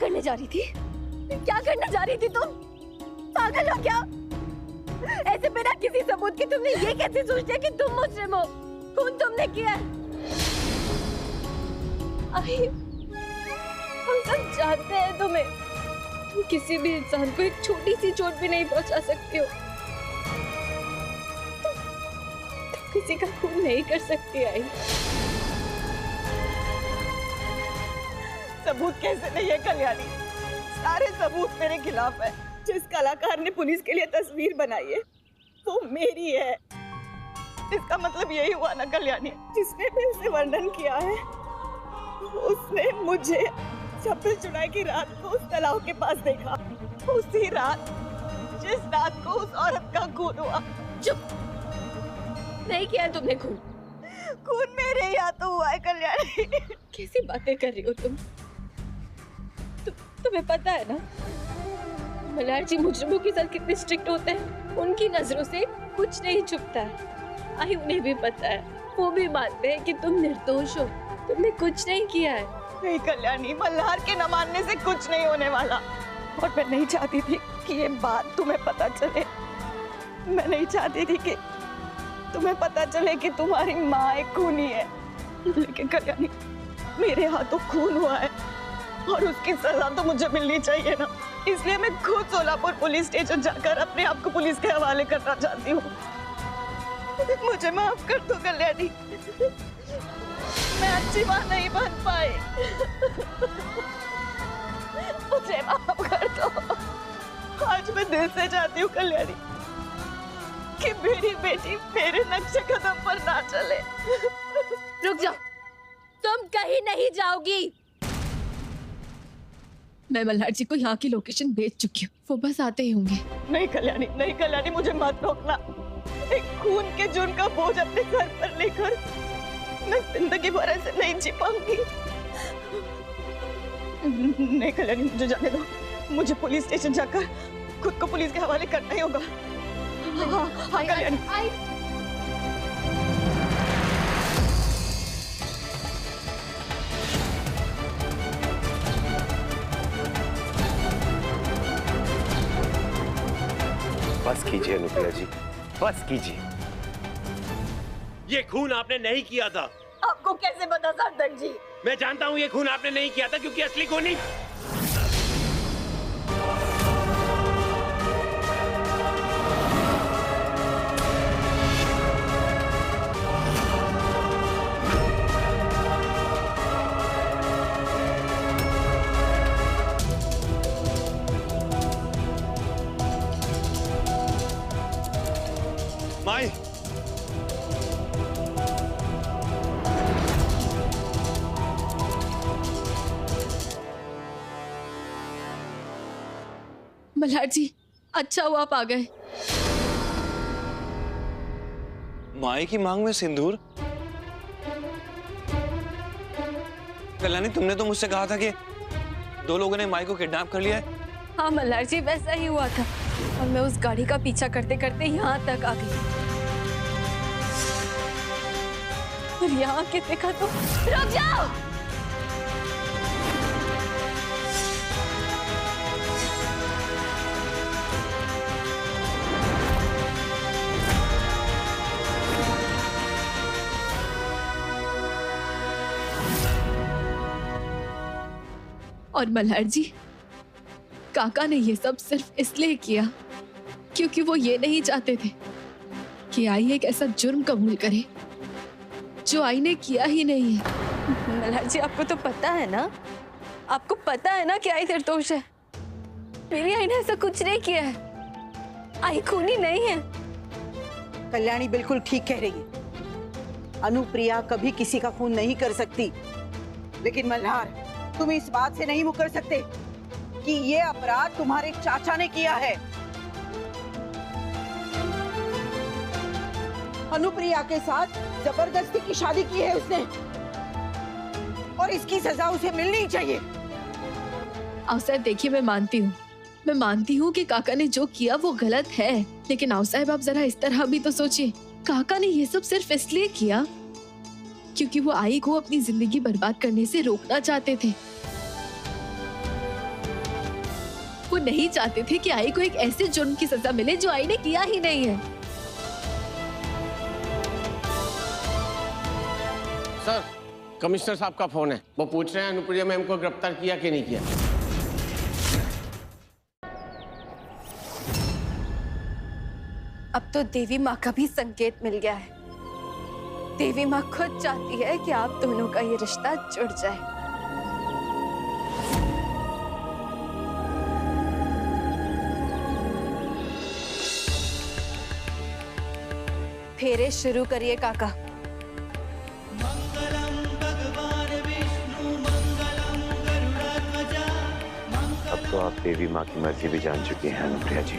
करने जा रही थी? क्या करने जा रही थी तुम? पागल हो क्या? ऐसे बिना किसी सबूत के तुमने ये कैसे सोच लिया कि तुम मुजरिम हो? खून तुमने किया है। हम सब जानते हैं तुम्हें। तुम किसी भी इंसान को एक छोटी सी चोट भी नहीं पहुंचा सकते हो। तुम किसी का खून नहीं कर सकती। आई सबूत कैसे नहीं है कल्याणी? सारे सबूत मेरे खिलाफ है। जिस कलाकार ने पुलिस के लिए तस्वीर बनाई है वो मेरी है। इसका मतलब यही हुआ ना कल्याणी, जिसने भी उसे वर्णन किया है उसने मुझे 26 जुलाई की रात को उस तालाब के पास देखा। उसी रात जिस रात को उस औरत का खून हुआ। चुप! नहीं किया तुमने खून। खून मेरे यहाँ तो हुआ है कल्याणी। कैसी बातें कर रही हो तुम? तुम्हें पता है ना मल्हार जी मुजरिमों के साथ कितने स्ट्रिक्ट होते हैं। उनकी नजरों से कुछ नहीं छुपता है। आई उन्हें भी पता है, वो भी मानते हैं कि तुम निर्दोष हो, तुमने कुछ नहीं किया है। नहीं कल्याणी, मल्हार के न मानने से कुछ नहीं होने वाला। और मैं नहीं चाहती थी कि ये बात तुम्हें पता चले। मैं नहीं चाहती थी कि तुम्हें पता चले कि तुम्हारी माँ एक खूनी है। लेकिन कल्याणी, मेरे हाथों खून हुआ है और उसकी सजा तो मुझे मिलनी चाहिए ना। इसलिए मैं खुद सोलापुर पुलिस स्टेशन जाकर अपने आप को पुलिस के हवाले करना चाहती हूँ। मुझे माफ कर दो कल्याणी, मैं अच्छी माँ नहीं बन पाई। मुझे माफ कर दो। आज मैं दिल से चाहती हूँ कल्याणी कि मेरी बेटी मेरे नक्शे कदम पर ना चले। रुक जाओ, तुम कहीं नहीं जाओगी। मैं मल्हार जी को यहाँ की लोकेशन भेज चुकी हूँ, वो बस आते ही होंगे। नहीं कल्याणी, नहीं कल्याणी, मुझे मत रोकना। एक खून के जुर्म का बोझ अपने सर पर लेकर मैं जिंदगी भर ऐसे नहीं जी पाऊंगी। नहीं कल्याणी, मुझे जाने दो। मुझे पुलिस स्टेशन जाकर खुद को पुलिस के हवाले करना ही होगा। हाँ कल्याणी। बस कीजिए अनुप्रिया जी, बस कीजिए। ये खून आपने नहीं किया था। आपको कैसे पता सार्थक जी? मैं जानता हूँ ये खून आपने नहीं किया था, क्योंकि असली खूनी माई। मल्हार जी, अच्छा हुआ आप आ गए। माई की मांग में सिंदूर? कल्याणी, तुमने तो मुझसे कहा था कि 2 लोगों ने माई को किडनैप कर लिया है। हाँ मल्हार जी, वैसा ही हुआ था और मैं उस गाड़ी का पीछा करते करते यहाँ तक आ गई। और यहाँ के देखा तो रुक जाओ। और मल्हार जी, काका ने ये सब सिर्फ इसलिए किया क्योंकि वो ये नहीं चाहते थे कि आई एक ऐसा जुर्म कबूल करे जो आई ने किया ही नहीं है। मल्हार जी, आपको तो पता है ना, आपको पता है ना कि आई निर्दोष है। मेरी आई ने ऐसा कुछ नहीं किया है। आई खूनी नहीं है। कल्याणी बिल्कुल ठीक कह रही है। अनुप्रिया कभी किसी का खून नहीं कर सकती। लेकिन मल्हार, तुम इस बात से नहीं मुकर सकते कि ये अपराध तुम्हारे चाचा ने किया है। अनुप्रिया के साथ जबरदस्ती की शादी की है उसने और इसकी सजा उसे मिलनी चाहिए। साहब देखिए, मैं मानती हूँ कि काका ने जो किया वो गलत है, लेकिन आओ साहब आप जरा इस तरह भी तो सोचिए। काका ने ये सब सिर्फ इसलिए किया क्योंकि वो आई को अपनी जिंदगी बर्बाद करने से रोकना चाहते थे। वो नहीं चाहते थे कि आई को एक ऐसे जुर्म की सजा मिले जो आई ने किया ही नहीं है। सर, कमिश्नर साहब का फोन है, वो पूछ रहे हैं अनुप्रिया मैम को गिरफ्तार किया कि नहीं किया। अब तो देवी माँ का भी संकेत मिल गया है। देवी माँ खुद चाहती है कि आप दोनों का ये रिश्ता जुड़ जाए। फेरे शुरू करिए काका। अब तो आप देवी माँ की मर्जी भी जान चुकी हैं अनुप्रिया जी।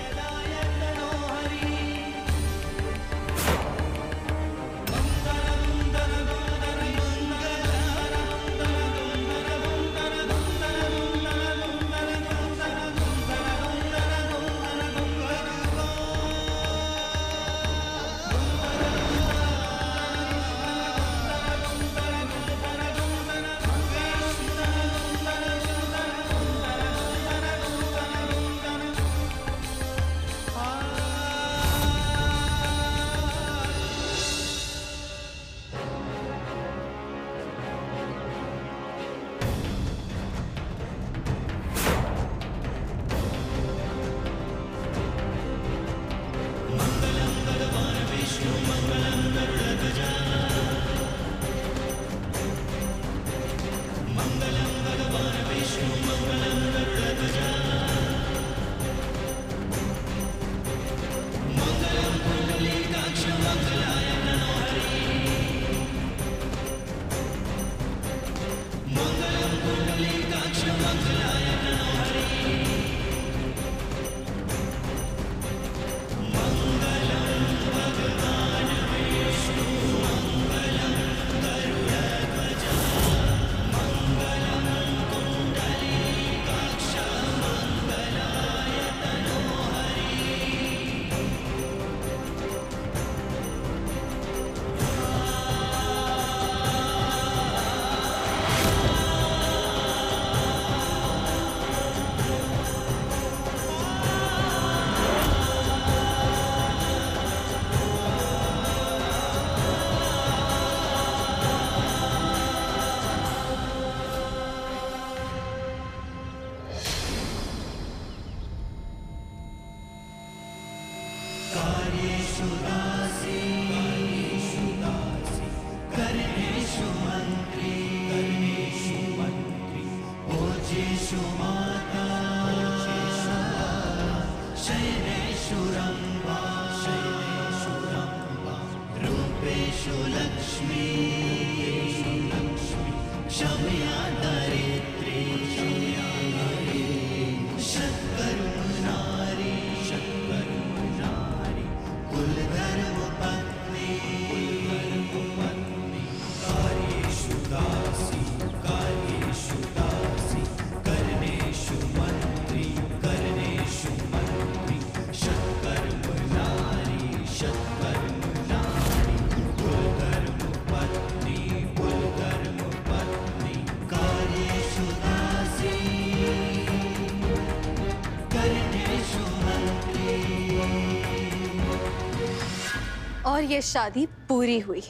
और ये शादी पूरी हुई।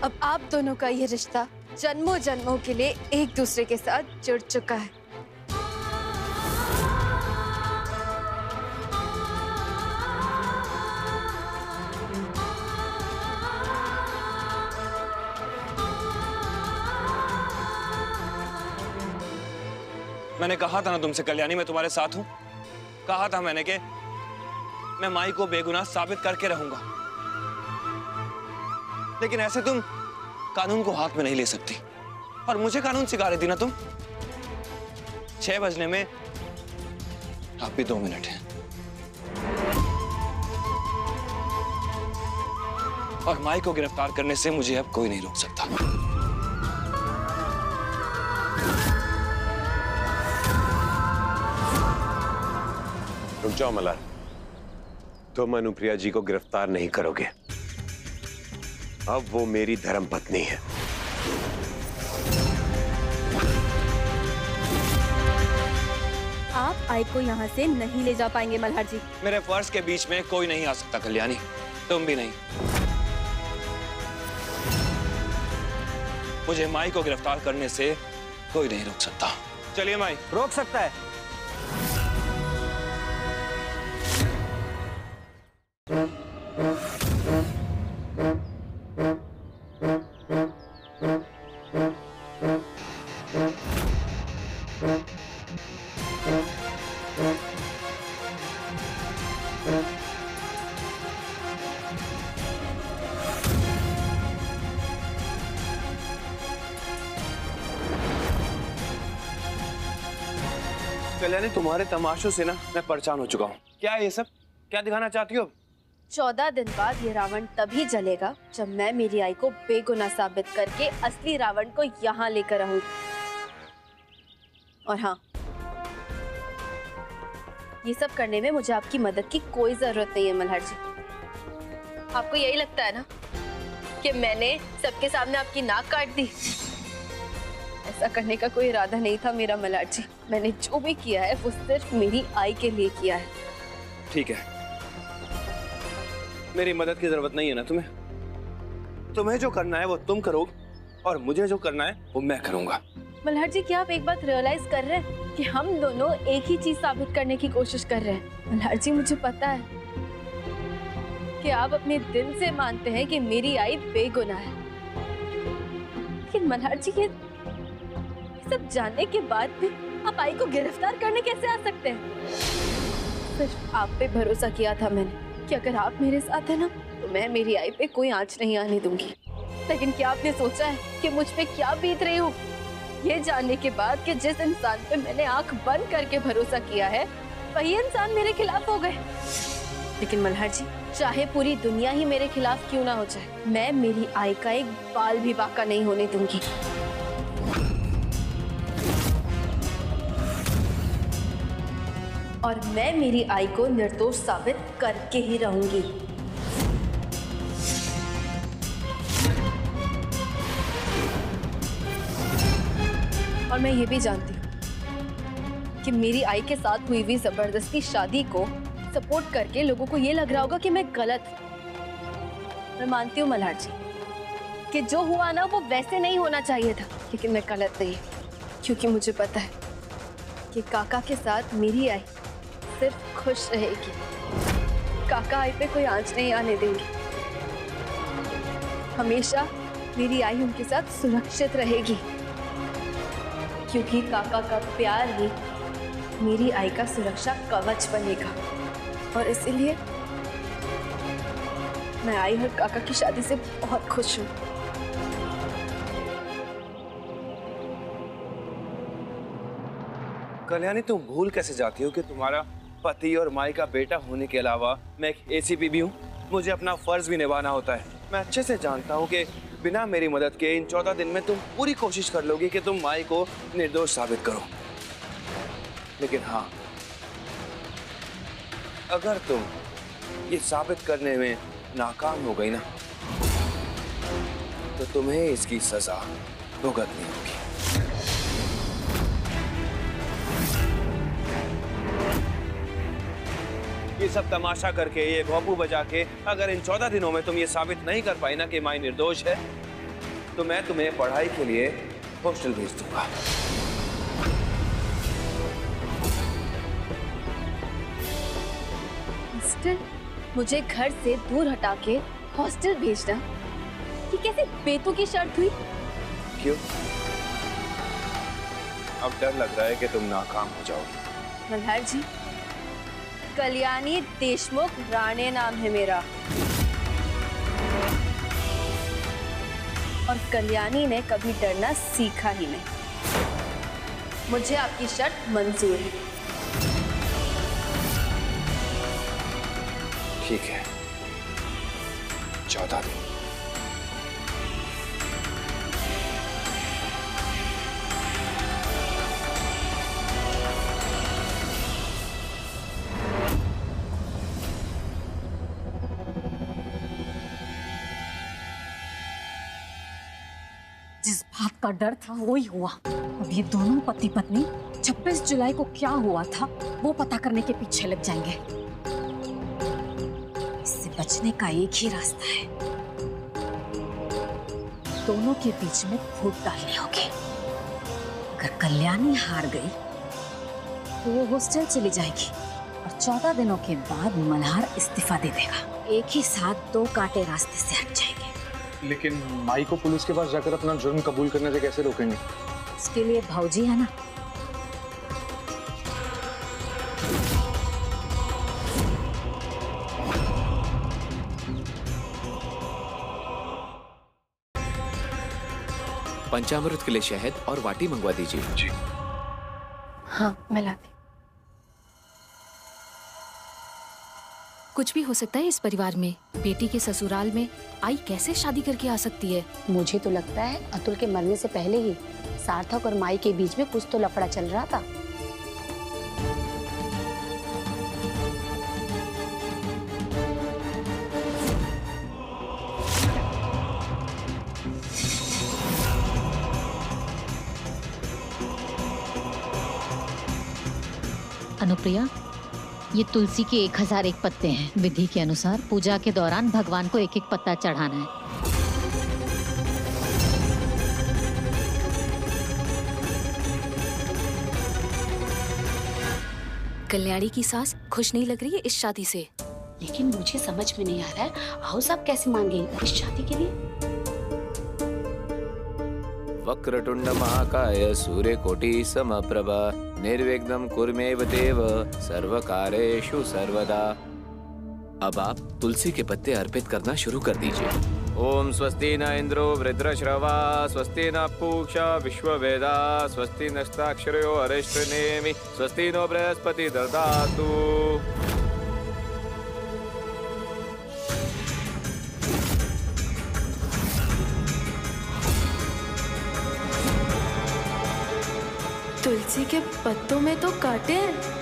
अब आप दोनों का ये रिश्ता जन्मों जन्मों के लिए एक दूसरे के साथ जुड़ चुका है। मैंने कहा था ना तुमसे कल्याणी, मैं तुम्हारे साथ हूं। कहा था मैंने कि मैं माई को बेगुनाह साबित करके रहूंगा, लेकिन ऐसे तुम कानून को हाथ में नहीं ले सकती। और मुझे कानून सिखा रही थी ना तुम। 6 बजने में आप भी 2 मिनट हैं, और माई को गिरफ्तार करने से मुझे अब कोई नहीं रोक सकता। रुक जाओ मल्हार, तुम अनुप्रिया जी को गिरफ्तार नहीं करोगे। अब वो मेरी धर्मपत्नी है। आई को यहाँ से नहीं ले जा पाएंगे मल्हार जी। मेरे फर्ज के बीच में कोई नहीं आ सकता कल्याणी, तुम भी नहीं। मुझे माई को गिरफ्तार करने से कोई नहीं रोक सकता। चलिए माई। रोक सकता है। कल्याणी, तुम्हारे तमाशों से ना मैं परेशान हो चुका हूँ। क्या है ये सब? क्या दिखाना चाहती हो? 14 दिन बाद ये रावण तभी जलेगा जब मैं मेरी आई को बेगुनाह साबित करके असली रावण को यहाँ लेकर आऊंगी। और हाँ, ये सब करने में मुझे आपकी मदद की कोई जरूरत नहीं है मल्हार जी। आपको यही लगता है ना कि मैंने सबके सामने आपकी नाक काट दी? ऐसा करने का कोई इरादा नहीं था मेरा मल्हार जी। मैंने जो भी किया है वो सिर्फ मेरी आई के लिए किया है। ठीक है, मेरी मदद की जरूरत नहीं है ना तुम्हें? तुम्हें जो करना है वो तुम करो और मुझे जो करना है वो मैं करूंगा। मल्हार जी, क्या आप एक बात रियलाइज कर रहे हैं कि हम दोनों एक ही चीज साबित करने की कोशिश कर रहे हैं? मल्हार जी, मुझे पता है कि आप अपने दिल से मानते हैं कि मेरी आई बेगुनाह है, लेकिन मल्हार जी ये सब जानने के बाद भी आप आई को गिरफ्तार करने कैसे आ सकते हैं? सिर्फ आप पे भरोसा किया था मैंने कि अगर आप मेरे साथ है ना तो मैं मेरी आई पे कोई आंच नहीं आने दूंगी। लेकिन क्या आपने सोचा है कि मुझ पे क्या बीत रही हूँ, ये जानने के बाद कि जिस इंसान पे मैंने आंख बंद करके भरोसा किया है वही इंसान मेरे खिलाफ हो गए। लेकिन मल्हार जी, चाहे पूरी दुनिया ही मेरे खिलाफ क्यों ना हो जाए, मैं मेरी आई का एक बाल भी बाका नहीं होने दूंगी। और मैं मेरी आई को निर्दोष साबित करके ही रहूंगी। और मैं ये भी जानती हूँ कि मेरी आई के साथ हुई हुई जबरदस्ती शादी को सपोर्ट करके लोगों को ये लग रहा होगा कि मैं गलत हूँ। मैं मानती हूँ मल्हार जी कि जो हुआ ना वो वैसे नहीं होना चाहिए था, लेकिन मैं गलत नहीं, क्योंकि मुझे पता है कि काका के साथ मेरी आई सिर्फ खुश रहेगी। काका आई पे कोई आंच नहीं आने देंगे। हमेशा मेरी आई उनके साथ सुरक्षित रहेगी, क्योंकि काका का प्यार ही मेरी आई का सुरक्षा कवच बनेगा। और इसीलिए मैं आई और काका की शादी से बहुत खुश हूँ। कल्याणी, तुम भूल कैसे जाती हो कि तुम्हारा पति और माई का बेटा होने के अलावा मैं एक एसीपी भी हूँ। मुझे अपना फर्ज भी निभाना होता है। मैं अच्छे से जानता हूँ कि बिना मेरी मदद के इन 14 दिन में तुम पूरी कोशिश कर लोगी कि तुम माई को निर्दोष साबित करो। लेकिन हाँ, अगर तुम ये साबित करने में नाकाम हो गई ना तो तुम्हें इसकी सजा भुगतनी होगी। ये सब तमाशा करके, ये भोंपू बजा के अगर इन 14 दिनों में तुम ये साबित नहीं कर पाई ना कि माई निर्दोष है तो मैं तुम्हें पढ़ाई के लिए हॉस्टल भेज दूंगा। हॉस्टल? मुझे घर से दूर हटा के हॉस्टल भेजना, ये कैसे बेतुकी शर्त हुई? क्यों? अब डर लग रहा है कि तुम नाकाम हो जाओगी। मल्हार जी, कल्याणी देशमुख राणे नाम है मेरा, और कल्याणी ने कभी डरना सीखा ही नहीं। मुझे आपकी शर्त मंजूर है। ठीक है, 14 दिन। जिस बात जिसका डर था वही हुआ। अब ये दोनों पति पत्नी 26 जुलाई को क्या हुआ था वो पता करने के पीछे लग जाएंगे। इससे बचने का एक ही रास्ता है, दोनों के बीच में फूट डालनी होगी। अगर कल्याणी हार गई तो वो हॉस्टल चली जाएगी और 14 दिनों के बाद मल्हार इस्तीफा दे देगा। एक ही साथ दो कांटे रास्ते से हट जाएंगे। लेकिन माई को पुलिस के पास जाकर अपना जुर्म कबूल करने से कैसे रोकेंगे? उसके लिए भाऊजी है ना। पंचामृत के लिए शहद और वाटी मंगवा दीजिए। जी हाँ, मैं लाती। कुछ भी हो सकता है इस परिवार में। बेटी के ससुराल में आई कैसे शादी करके आ सकती है? मुझे तो लगता है अतुल के मरने से पहले ही सार्थक और माई के बीच में कुछ तो लफड़ा चल रहा था। अनुप्रिया, ये तुलसी के 1001 पत्ते हैं। विधि के अनुसार पूजा के दौरान भगवान को एक एक पत्ता चढ़ाना है। कल्याणी की सास खुश नहीं लग रही है इस शादी से। लेकिन मुझे समझ में नहीं आ रहा है हाउस आप कैसे मान गई इस शादी के लिए। वक्रतुंड महाकाय सूर्यकोटि समप्रभा निर्विघ्नं कुरुमेव देव सर्वकार्येषु सर्वदा। अब आप तुलसी के पत्ते अर्पित करना शुरू कर दीजिए। ओम स्वस्ति न इंद्रो वृद्रश्रवा स्वस्ति न पूषा विश्ववेदा स्वस्ति नस्ताक्षरो अरिष्टनेमि स्वस्ति नो बृहस्पति ददातु। तुलसी के पत्तों में तो कांटे हैं।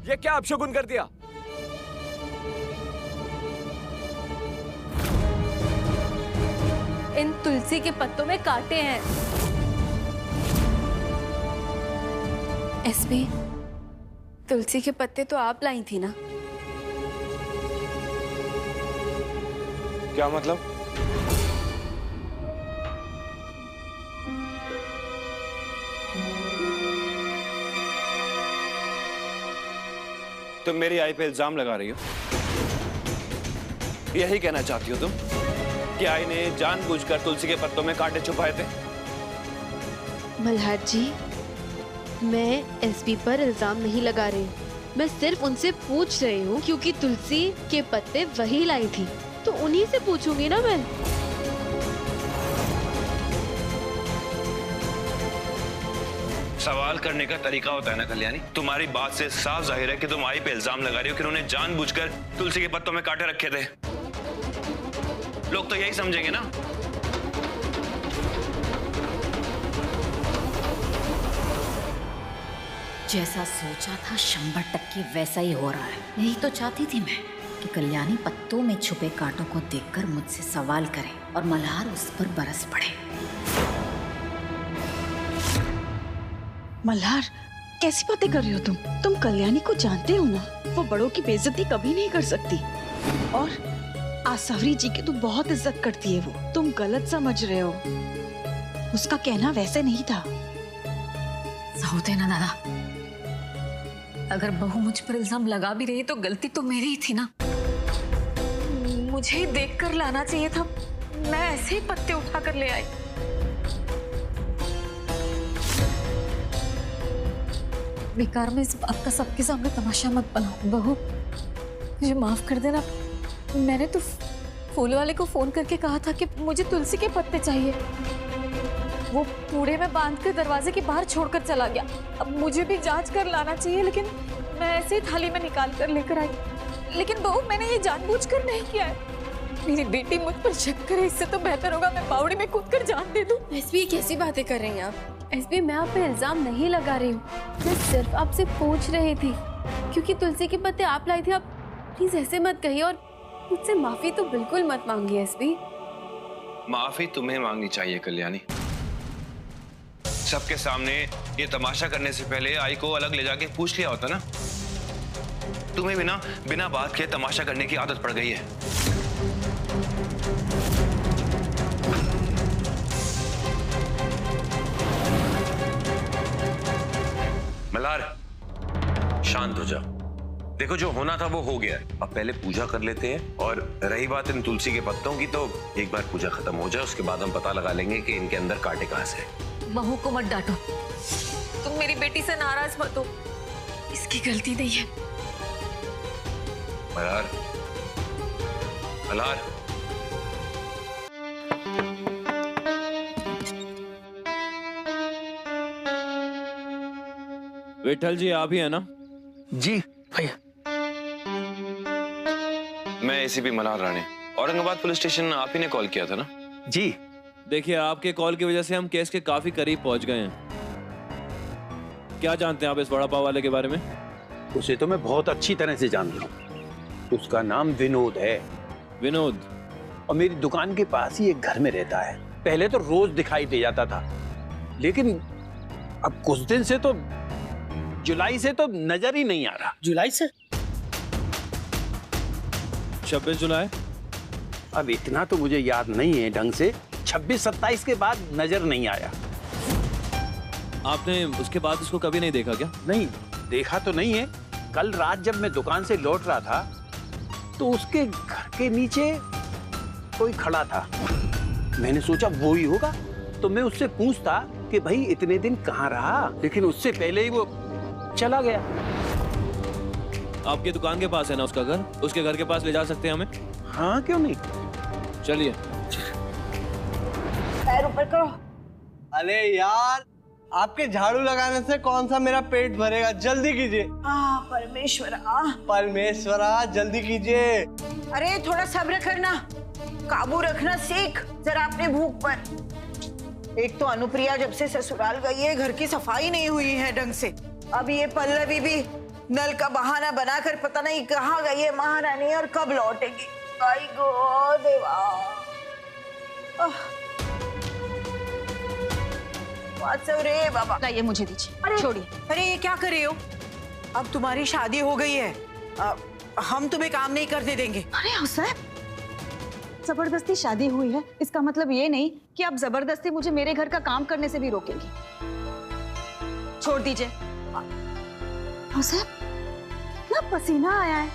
ये क्या अपशगुन कर दिया? इन तुलसी के पत्तों में कांटे हैं। एसपी, तुलसी के पत्ते तो आप लाई थी ना? क्या मतलब? तुम मेरी आई पे इल्जाम लगा रही हो? यही कहना चाहती हो तुम कि आई ने जानबूझकर तुलसी के पत्तों में कांटे छुपाए थे? मल्हार जी, मैं एसपी पर इल्जाम नहीं लगा रही हूँ। मैं सिर्फ उनसे पूछ रही हूँ क्योंकि तुलसी के पत्ते वही लाई थी, तो उन्हीं से पूछूंगी ना मैं। सवाल करने का तरीका होता है ना कल्याणी। तुम्हारी बात से साफ जाहिर है कि तुम आई पे इल्जाम लगा रही हो कि उन्होंने जानबूझकर तुलसी के पत्तों में कांटे रखे थे। लोग तो यही समझेंगे ना। जैसा सोचा था 100% वैसा ही हो रहा है। यही तो चाहती थी मैं कि कल्याणी पत्तों में छुपे कांटों को देखकर मुझसे सवाल करे और मल्हार उस पर बरस पड़े। मल्हार, कैसी बातें कर रही हो तुम कल्याणी को जानते हो ना, वो बड़ों की बेइज्जती कभी नहीं कर सकती। और आसावरी जी की तो बहुत इज्जत करती है वो। तुम गलत समझ रहे हो, उसका कहना वैसे नहीं था। सहोते ना दादा, अगर बहू मुझ पर इल्जाम लगा भी रही तो गलती तो मेरी ही थी ना। मुझे ही देख कर लाना चाहिए था, मैं ऐसे ही पत्ते उठा कर ले आई। बेकार में इस बात का सबके सामने तमाशा मत बनाओ। बहू मुझे माफ कर देना, मैंने तो फूल वाले को फोन करके कहा था कि मुझे तुलसी के पत्ते चाहिए। वो कूड़े में बांध कर दरवाजे के बाहर छोड़कर चला गया। अब मुझे भी जांच कर लाना चाहिए, लेकिन मैं ऐसे ही थाली में निकाल कर लेकर आई। लेकिन बहू मैंने ये जानबूझकर नहीं किया है। मेरी बेटी मुझ पर शक करे, इससे तो बेहतर होगा मैं बावड़ी में कूद कर जान दे दूं। एसपी कैसी बातें कर रही हैं आप? एसपी मैं आप पे इल्जाम नहीं लगा रही हूँ, मैं सिर्फ आपसे पूछ रही थी क्योंकि तुलसी के पत्ते आप लाई थी। आप प्लीज ऐसे मत कहिए और मुझसे माफी तो बिल्कुल मत मांगिए एसपी। माफी तुम्हें मांगनी चाहिए कल्याणी। सबके सामने ये तमाशा करने से पहले आई को अलग ले जाके पूछ लिया होता ना। तुम्हें बिना बात के तमाशा करने की आदत पड़ गई है। मल्हार, शांत हो जाओ। देखो जो होना था वो हो गया है, अब पहले पूजा कर लेते हैं। और रही बात इन तुलसी के पत्तों की, तो एक बार पूजा खत्म हो जाए उसके बाद हम पता लगा लेंगे कि इनके अंदर कांटे कहां से। बहू को मत डांटो, तुम मेरी बेटी से नाराज मत हो, इसकी गलती नहीं है। मल्हार, मल्हार, विठल जी आप ही है ना? जी भैया। मैं ACP Malhar Rane, Aurangabad police station आप ही ने कॉल किया था ना? जी। देखिए आपके कॉल की वजह से हम केस के काफी करीब पहुंच गए हैं। क्या जानते हैं आप इस वड़ा पाव वाले के बारे में? उसे तो मैं बहुत अच्छी तरह से जानता हूँ। उसका नाम विनोद है। विनोद? और मेरी दुकान के पास ही एक घर में रहता है। पहले तो रोज दिखाई दे जाता था, लेकिन अब कुछ दिन से तो जुलाई से तो नजर ही नहीं आ रहा। जुलाई से? 26 जुलाई? अब इतना तो मुझे याद नहीं है ढंग से। 26-27 के बाद नजर नहीं आया। आपने उसके बाद उसको कभी नहीं देखा क्या? नहीं देखा तो नहीं है। कल रात जब मैं दुकान से लौट रहा था तो उसके घर के नीचे कोई खड़ा था। मैंने सोचा वो ही होगा, तो मैं उससे पूछता कि भाई इतने दिन कहाँ रहा, लेकिन उससे पहले ही वो चला गया। आपकी दुकान के पास है ना उसका घर? उसके घर के पास ले जा सकते हैं हमें? हाँ क्यों नहीं, चलिए। पैर ऊपर करो। अरे यार आपके झाड़ू लगाने से कौन सा मेरा पेट भरेगा, जल्दी कीजिए। परमेश्वरा, परमेश्वरा जल्दी कीजिए। अरे थोड़ा सब्र करना, काबू रखना सीख जरा अपने भूख पर। एक तो अनुप्रिया जब से ससुराल गई है घर की सफाई नहीं हुई है ढंग से। अब ये पल्लवी भी नल का बहाना बनाकर पता नहीं कहाँ गई है महारानी और कब लौटेगी। आई गो देवा। रे बाबा, लाइए मुझे दीजिए, छोड़िए। अरे ये क्या कर रहे हो? अब तुम्हारी शादी हो गई है, हम तुम्हें काम नहीं करने देंगे। अरे हुसैन, जबरदस्ती शादी हुई है इसका मतलब ये नहीं कि आप जबरदस्ती मुझे मेरे घर का काम करने से भी रोकेंगी। छोड़ दीजिए। हुसैन, कितना पसीना आया है।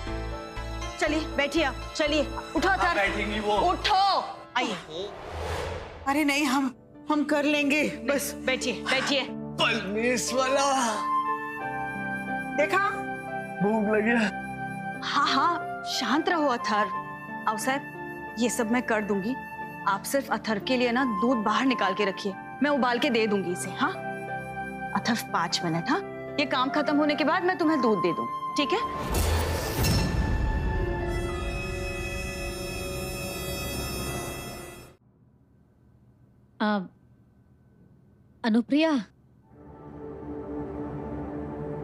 चलिए बैठिए आप, चलिए उठो सर। बैठेंगी वो? उठो, आइए। अरे नहीं, हम कर लेंगे, बस बैठिए बैठिए। परमेश्वरा, देखा भूख लगी। हाँ हाँ शांत रहो अथर्व। अवसर ये सब मैं कर दूंगी, आप सिर्फ अथर्व के लिए ना दूध बाहर निकाल के रखिए, मैं उबाल के दे दूंगी इसे। हाँ अथर्व 5 मिनट। हाँ ये काम खत्म होने के बाद मैं तुम्हें दूध दे दूं, ठीक है? अनुप्रिया,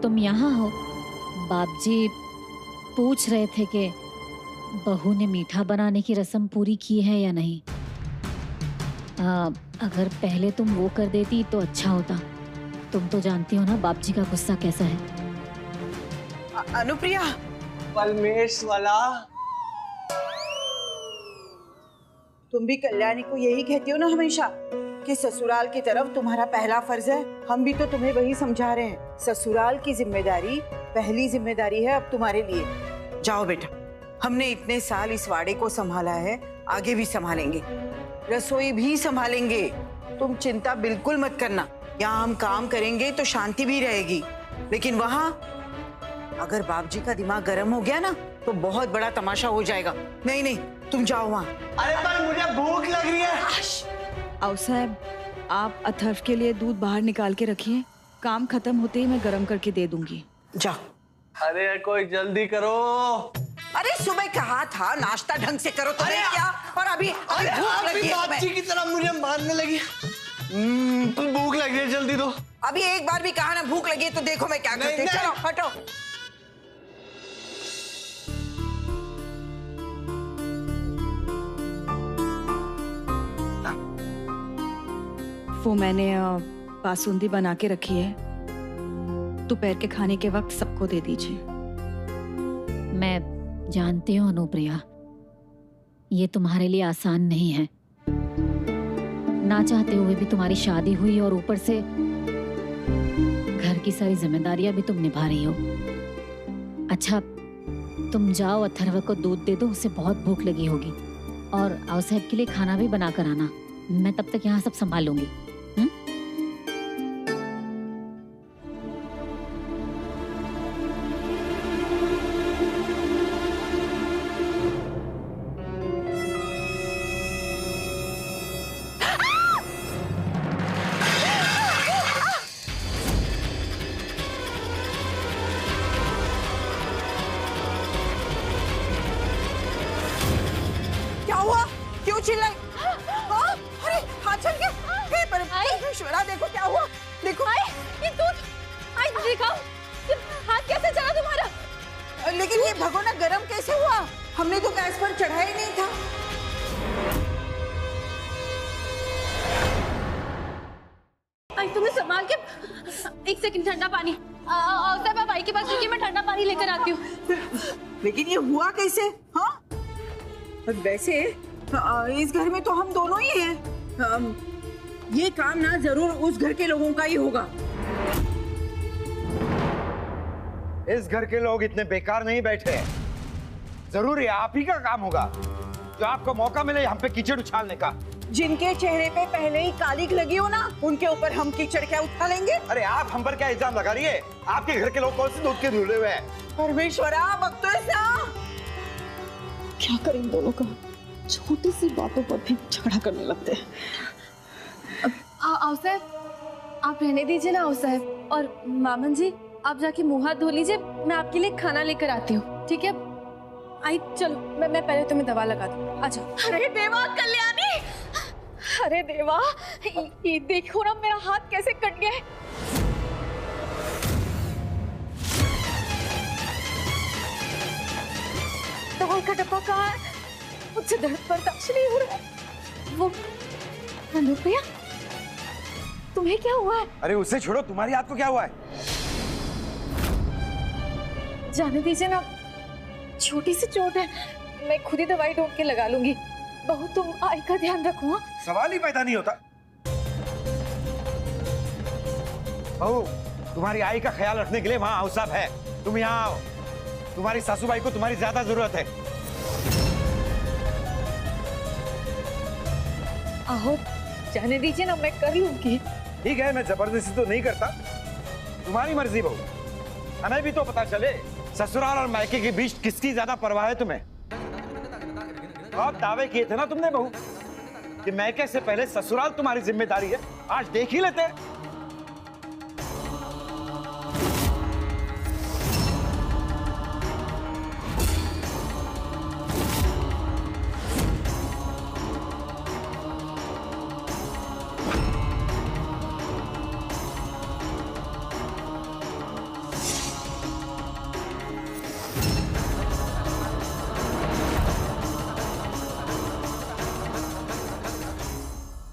तुम यहाँ हो? बापजी पूछ रहे थे कि बहू ने मीठा बनाने की रस्म पूरी की है या नहीं। अगर पहले तुम वो कर देती तो अच्छा होता। तुम तो जानती हो ना बापजी का गुस्सा कैसा है। अनुप्रिया, परमेश्वरा, तुम भी कल्याणी को यही कहती हो ना हमेशा कि ससुराल की तरफ तुम्हारा पहला फर्ज है। हम भी तो तुम्हें वही समझा रहे हैं। ससुराल की जिम्मेदारी पहली जिम्मेदारी है अब तुम्हारे लिए। जाओ बेटा, हमने इतने साल इस वाड़े को संभाला है, आगे भी संभालेंगे, रसोई भी संभालेंगे। तुम चिंता बिल्कुल मत करना। यहाँ हम काम करेंगे तो शांति भी रहेगी, लेकिन वहाँ अगर बाबूजी का दिमाग गर्म हो गया ना तो बहुत बड़ा तमाशा हो जाएगा। नहीं नहीं, तुम जाओ वहाँ। अरे पर मुझे भूख लग रही है। आओ साहब, आप अथर्व के लिए दूध बाहर निकाल के रखिए, काम खत्म होते ही मैं गर्म करके दे दूंगी। जाओ। अरे कोई जल्दी करो। अरे सुबह कहा था नाश्ता ढंग से करो, तुमने क्या? और अभी भूख लगी है बाबूजी की तरह मुझे मारने लगी। भूख लग रही है, जल्दी दो। अभी एक बार भी कहा ना भूख लगी है तो देखो मैं क्या करती हूँ। चलो हटो। वो मैंने बासुंदी बना के रखी है, दोपहर के खाने के वक्त सबको दे दीजिए। मैं जानती हूँ अनुप्रिया, ये तुम्हारे लिए आसान नहीं है। ना चाहते हुए भी तुम्हारी शादी हुई और ऊपर से घर की सारी जिम्मेदारियां भी तुम निभा रही हो। अच्छा, तुम जाओ अथर्व को दूध दे दो, उसे बहुत भूख लगी होगी। और आवसाहेब के लिए खाना भी बना कर आना, मैं तब तक यहाँ सब संभाल लूंगी। क्या हुआ? क्यों चिल्लाई? हाँ? अरे हाथ चल गया। हे परमेश्वरा, देखो क्या हुआ। देखो ये दूध, दिखाओ ये हाथ कैसे चला तुम्हारा? लेकिन ये भगोना गरम कैसे हुआ? हमने तो गैस पर चढ़ाया ही नहीं था। तुम्हें संभाल के। एक सेकंड, ठंडा पानी। साहब आप आई के पास रुकिए, मैं ठंडा पानी लेकर आती हूँ। लेकिन ये हुआ कैसे? हाँ वैसे इस घर में तो हम दोनों ही हैं। ये काम ना जरूर उस घर के लोगों का ही होगा। इस घर के लोग इतने बेकार नहीं बैठे हैं, जरूर ये आप ही का काम होगा जो आपको मौका मिले हम पे कीचड़ उछालने का। जिनके चेहरे पे पहले ही कालिक लगी हो ना, उनके ऊपर हम कीचड़ क्या उठा लेंगे? अरे आप हम पर क्या इल्जाम लगा रही है? आपके घर के लोग कौन से दूध के धुले हुए हैं? परमेश्वरा, अब तो ऐसा क्या करें इन दोनों का, छोटी सी बातों पर भी झगड़ा करने लगते हैं। आओ साहब, आप रहने दीजिए ना। आओ साहब, और मामन जी आप जाके मुंह हाथ धो लीजिए, मैं आपके लिए खाना लेकर आती हूँ, ठीक है? आई चलो, मैं पहले तुम्हें दवा लगा दूँ। आ जाओ। अरे देवा, कल्याणी, अरे देवा, ये देखो ना मेरा हाथ कैसे कट गया है। दवा का डब्बा कहाँ है? मुझसे दर्द बर्दाश्त नहीं हो रहा है। वो अनुप्रिया, तुम्हें क्या हुआ है? अरे उसे छोड़ो, तुम्हारी हाथ को क्या हुआ है? जाने दीजिए ना, छोटी सी चोट है, मैं खुद ही दवाई ढूंढ के लगा लूंगी। बहू तुम आई का ध्यान रखो। हाँ? सवाल ही पैदा नहीं होता। बहू, तुम्हारी आई का ख्याल रखने के लिए वहाँ औसाफ है, तुम यहाँ आओ। तुम्हारी सासूबाई को तुम्हारी ज्यादा जरूरत है। आओ, जाने दीजिए ना, मैं कर लूंगी। ठीक है, मैं जबरदस्ती तो नहीं करता, तुम्हारी मर्जी बहू। हमें भी तो पता चले ससुराल और मायके के बीच किसकी ज्यादा परवाह है तुम्हें। अब दावे किए थे ना तुमने बहू कि मायके से पहले ससुराल तुम्हारी जिम्मेदारी है, आज देख ही लेते हैं।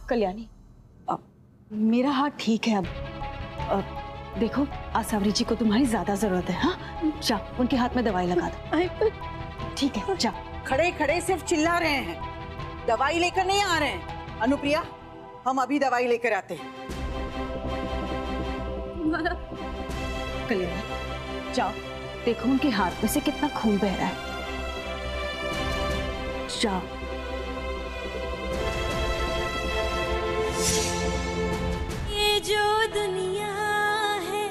कल्याणी, मेरा हाथ ठीक है अब देखो, आसावरी जी को तुम्हारी ज्यादा जरूरत है। हाँ, जा उनके हाथ में दवाई लगा दो। ठीक है, जा। खड़े खड़े सिर्फ चिल्ला रहे हैं, दवाई लेकर नहीं आ रहे हैं। अनुप्रिया, हम अभी दवाई लेकर आते हैं। कल्याणी, जाओ देखो उनके हाथ में से कितना खून बह रहा है। जाओ। ये जो दुनिया है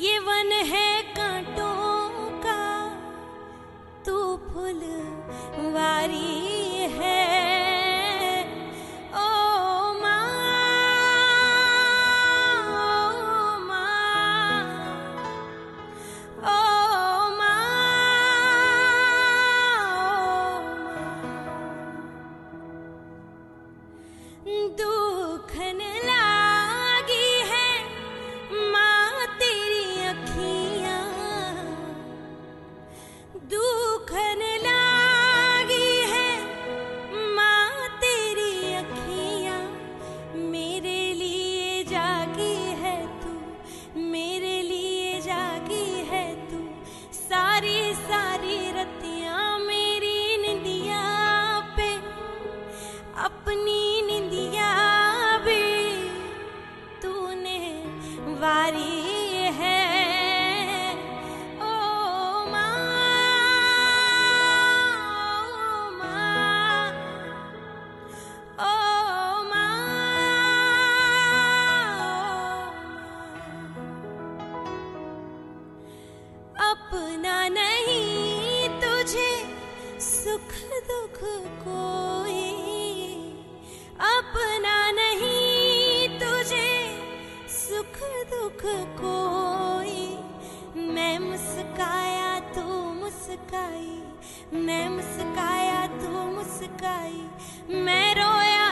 ये वन है कांटों का, तू फुलवारी है। दुखन लागी है माँ तेरी अखियाँ, दुखन लागी है माँ तेरी अखियाँ। मेरे लिए जागी है तू, मेरे लिए जागी है तू। सारी सारी रतियाँ मेरी निंदिया पे अपनी वारी है। ओ माँ, ओ माँ, ओ माँ। अपना नहीं तुझे सुख दुख कोई, अपना नहीं तुझे सुख दुख कोई। मैं मुस्काया तू मुस्काई, मैं मुस्काया तू मुस्काई, मैं रोया